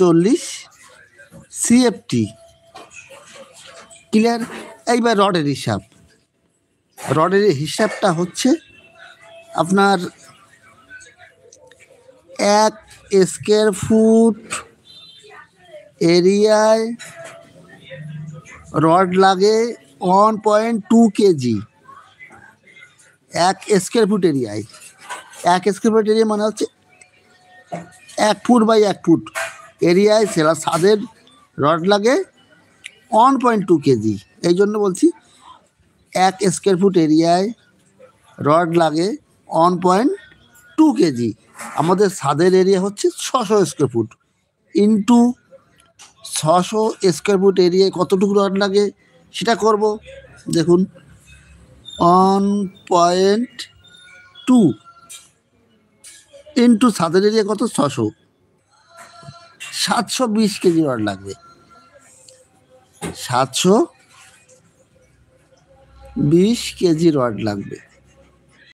40 CFT। Clear? এইবার রডের হিসাবটা হচ্ছে আপনার 1 স্কোয়ার ফুট এরিয়ায় রড লাগে 1.2 কেজি। 1 স্কোয়ার ফুট এরিয়ায়, 1 স্কোয়ার ফুট এরিয়া মানে হচ্ছে 1 ফুট বাই 1 ফুট এরিয়ায় ছাদের রড লাগে 1.2 কেজি। এই জন্য বলছি 1 স্কোয়ার ফুট এরিয়ায় রড লাগে 1.2 কেজি। আমাদের ছাদের এরিয়া হচ্ছে 600 square foot, into 600 square foot এরিয়ায় কতটুকু রড লাগে সেটা করব। দেখুন 1.2 ইন্টু ছাদের এরিয়া কত, 600, 720 কেজি রড লাগবে। 720 কেজি রড লাগবে।